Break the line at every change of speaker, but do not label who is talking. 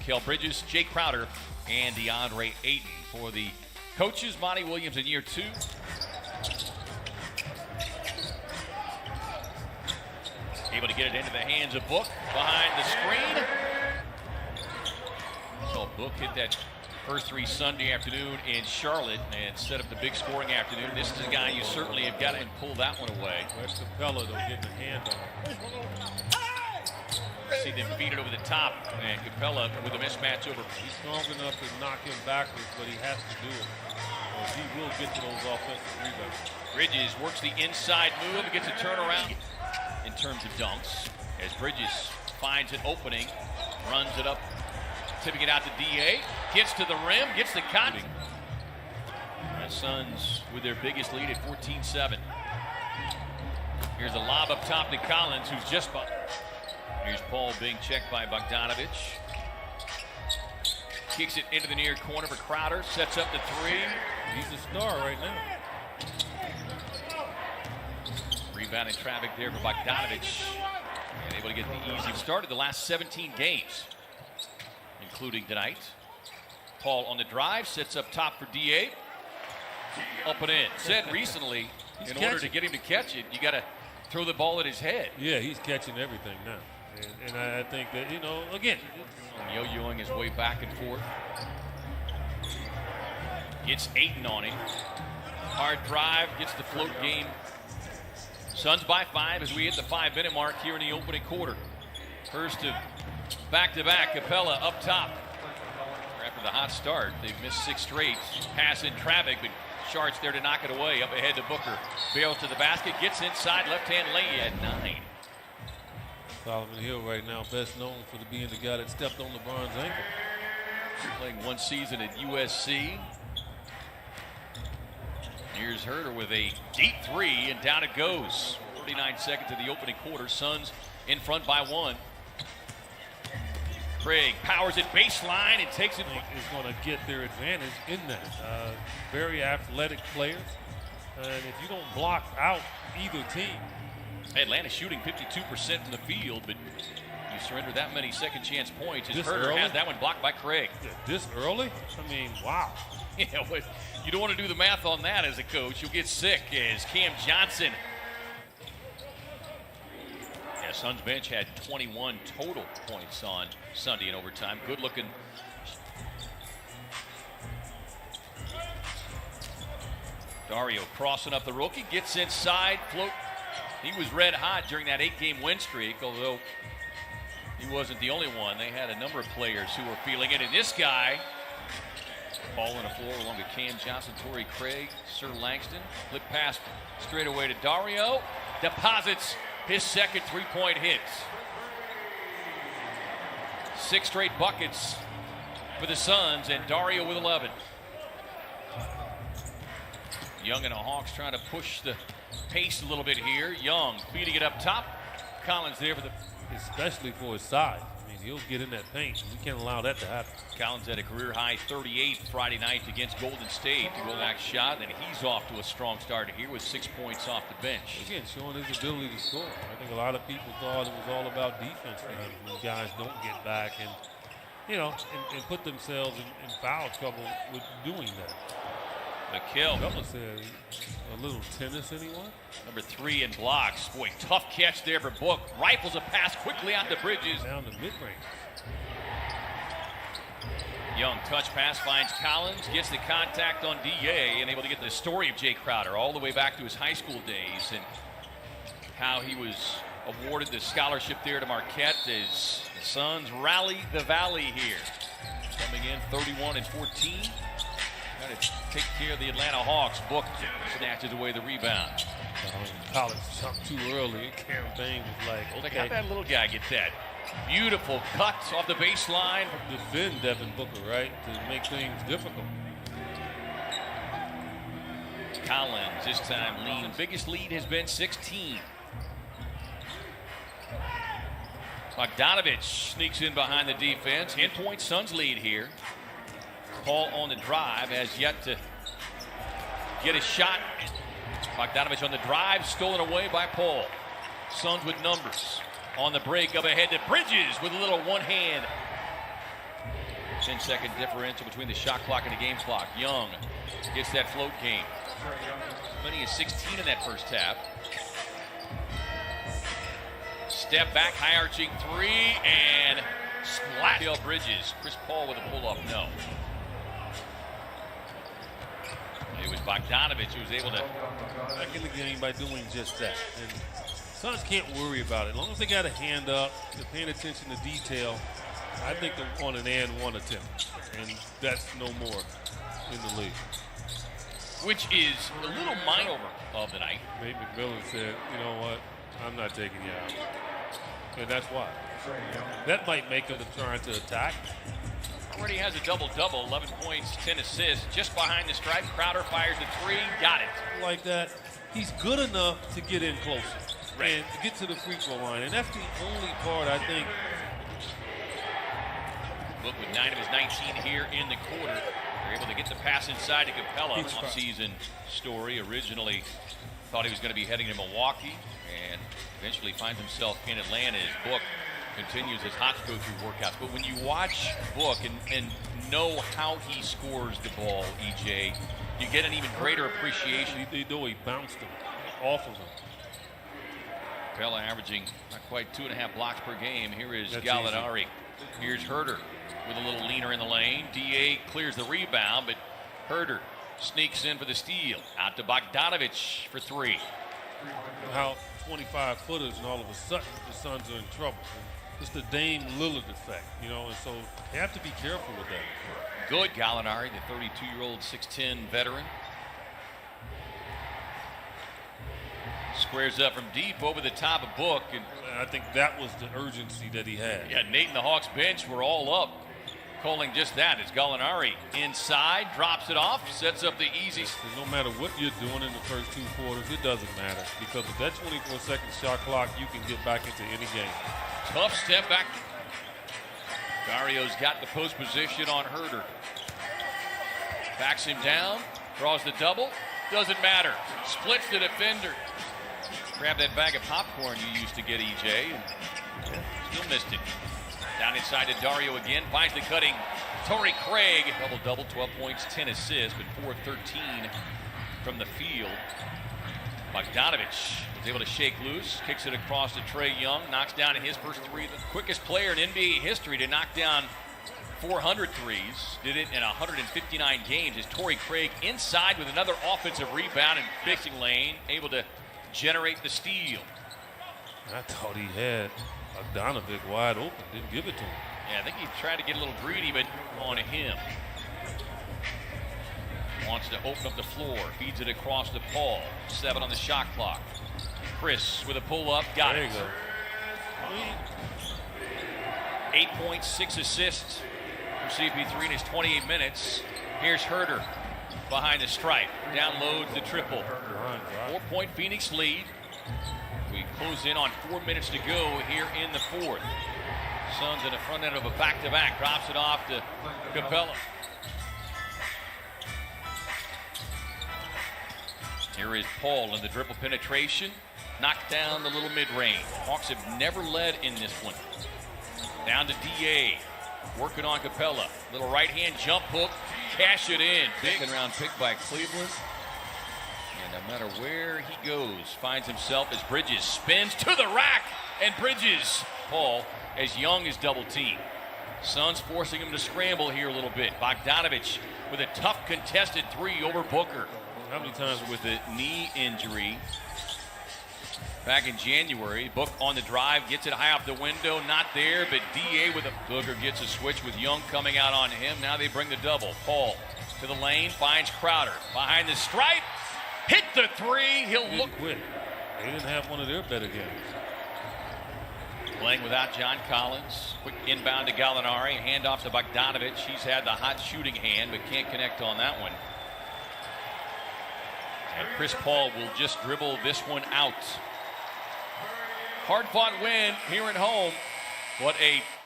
Mikal Bridges, Jay Crowder, and DeAndre Ayton. For the coaches, Monty Williams in year 2. Able to get it into the hands of Book behind the screen. So Book hit that first 3 Sunday afternoon in Charlotte and set up the big scoring afternoon. This is a guy you certainly have got to pull that one away.
Where's Capella, though, getting a hand on it?
See them feed it over the top, and Capella with a mismatch over.
He's strong enough to knock him backwards, but he has to do it. Or he will get to those offensive rebounds.
Bridges works the inside move and gets a turnaround in terms of dunks. As Bridges finds an opening, runs it up, tipping it out to D.A., gets to the rim, gets the contact. The Suns with their biggest lead at 14-7. Here's a lob up top to Collins, who's just... Here's Paul being checked by Bogdanovich. Kicks it into the near corner for Crowder. Sets up the 3.
He's a star right now.
Rebounding traffic there for Bogdanovich. And able to get the easy start of the last 17 games, including tonight. Paul on the drive. Sets up top for D.A. Up and in. Said recently, in order to get him to catch it, you got to throw the ball at his head.
Yeah, he's catching everything now. And I think that, you know, again,
yo-yoing his way back and forth. Gets Ayton on him. Hard drive, gets the float game. Suns by 5 as we hit the 5-minute mark here in the opening quarter. First of back-to-back, Capella up top. After the hot start, they've missed 6 straight. Pass in traffic, but Shart's there to knock it away. Up ahead to Booker. Bails to the basket, gets inside, left-hand lay at 9.
Solomon Hill right now best known for being the guy that stepped on LeBron's ankle.
Playing 1 season at USC. Here's Herter with a deep 3, and down it goes. 49 seconds of the opening quarter. Suns in front by 1. Craig powers it baseline and takes it.
Is going to get their advantage in that. Very athletic players. And if you don't block out either team.
Atlanta shooting 52% from the field, but you surrender that many second chance points. As
This
Herter
early?
has that one blocked by Craig.
This early? I mean, wow.
Yeah, but you don't want to do the math on that as a coach. You'll get sick as Cam Johnson. Yeah, Suns bench had 21 total points on Sunday in overtime. Good looking. Dario crossing up the rookie, gets inside, float. He was red hot during that 8-game win streak, although he wasn't the only one. They had a number of players who were feeling it. And this guy, ball on the floor along with Cam Johnson, Torrey Craig, Sir Langston. Flip pass straight away to Dario. Deposits his second 3-point hit. 6 straight buckets for the Suns, and Dario with 11. Young and the Hawks trying to push the pace a little bit here. Young feeding it up top. Collins there for the...
Especially for his size. I mean, he'll get in that paint. We can't allow that to happen.
Collins had a career-high 38 Friday night against Golden State. The goal-back shot, and he's off to a strong start here with 6 points off the bench.
Again, showing his ability to score. I think a lot of people thought it was all about defense for him when guys don't get back and, you know, and put themselves in foul trouble with doing that.
Mikal.
Capella said, a little tennis, anyone?
Number 3 in blocks. Boy, tough catch there for Book. Rifles a pass quickly out to Bridges.
Down the mid-range.
Young touch pass finds Collins, gets the contact on D.A. and able to get the story of Jay Crowder all the way back to his high school days and how he was awarded the scholarship there to Marquette as the Suns rally the Valley here. Coming in 31 and 14. Got to take care of the Atlanta Hawks. Book snatches away the rebound.
Collins jumped too early. Cam Bain was like, okay.
How'd that little guy get that? Beautiful cut off the baseline.
Defend Devin Booker, right, to make things difficult.
Collins this time lean. Biggest lead has been 16. Bogdanovich sneaks in behind the defense. 10-point Suns lead here. Paul on the drive has yet to get a shot. Bogdanovich on the drive, stolen away by Paul. Suns with numbers. On the break, up ahead to Bridges with a little one-hand 10-second differential between the shot clock and the game clock. Young gets that float game. Many as 16 in that first half. Step back, high arching three, and splat. Mikal Bridges. Chris Paul with a pull-up, no. It was Bogdanovich who was able to
back in the game by doing just that. And Suns can't worry about it. As long as they got a hand up, they're paying attention to detail, I think they're on an and one attempt. And that's no more in the league.
Which is a little mind-over of the night.
Nate McMillan said, you know what, I'm not taking you out. And that's why. That might make them trying to attack.
Already has a double-double, 11 points, 10 assists, just behind the stripe. Crowder fires the three, got it.
Like that, he's good enough to get in closer.
Right.
And to get to the free throw line. And that's the only part, I think.
Book with 9 of his 19 here in the quarter. They're able to get the pass inside to Capella. Off-season story. Originally thought he was going to be heading to Milwaukee and eventually finds himself in Atlanta. His Book continues his hot go-through workouts. But when you watch Book and know how he scores the ball, EJ, you get an even greater appreciation.
He bounced him off of him.
Capella averaging not quite 2.5 blocks per game. Here is
That's
Gallinari.
Easy.
Here's Herder with a little leaner in the lane. DA clears the rebound, but Herder sneaks in for the steal. Out to Bogdanovich for three.
How 25-footers and all of a sudden the Suns are in trouble. It's the Dame Lillard effect, you know, and so they have to be careful with that.
Good Gallinari, the 32-year-old 6'10 veteran. Squares up from deep over the top of Book. And
I think that was the urgency that he had.
yeah, Nate and the Hawks bench were all up, calling just that. As Gallinari inside, drops it off, sets up the easy.
So no matter what you're doing in the first two quarters, it doesn't matter. Because with that 24-second shot clock, you can get back into any game.
Tough step back. Dario's got the post position on Herder. Backs him down, draws the double, doesn't matter. Splits the defender. Grab that bag of popcorn you used to get, EJ, and still missed it. Down inside to Dario again, finds the cutting Torrey Craig. Double-double, 12 points, 10 assists, but 4 of 13 from the field. Bogdanovich was able to shake loose, kicks it across to Trae Young, knocks down in his first three. The quickest player in NBA history to knock down 400 threes. Did it in 159 games. Is Torrey Craig inside with another offensive rebound and fixing lane, able to generate the steal.
I thought he had Bogdanovich wide open, didn't give it to him.
Yeah, I think he tried to get a little greedy, but on him. Wants to open up the floor, feeds it across to Paul. 7 on the shot clock. Chris with a pull-up, got
There
it.
you go.
8 points, 6 assists for CP3 in his 28 minutes. Here's Herder behind the stripe. Downloads the triple. 4-point Phoenix lead. We close in on 4 minutes to go here in the fourth. Suns in the front end of a back-to-back. Drops it off to Capella. Here is Paul in the dribble penetration. Knocked down the little mid-range. Hawks have never led in this one. Down to DA. Working on Capella. Little right-hand jump hook. Cash it in. Second-round pick by Cleveland. And no matter where he goes, finds himself as Bridges spins to the rack. And Bridges, Paul, as Young is double-teamed. Suns forcing him to scramble here a little bit. Bogdanovich with a tough contested three over Booker.
How many times
With a knee injury back in January. Book on the drive, gets it high off the window, not there, but DA with a Booker gets a switch with Young coming out on him. Now they bring the double. Paul to the lane, finds Crowder behind the stripe, hit the three. He'll look
quick. They didn't have one of their better games.
Playing without John Collins. Quick inbound to Gallinari, handoff to Bogdanovich. He's had the hot shooting hand, but can't connect on that one. And Chris Paul will just dribble this one out. Hard-fought win here at home. What a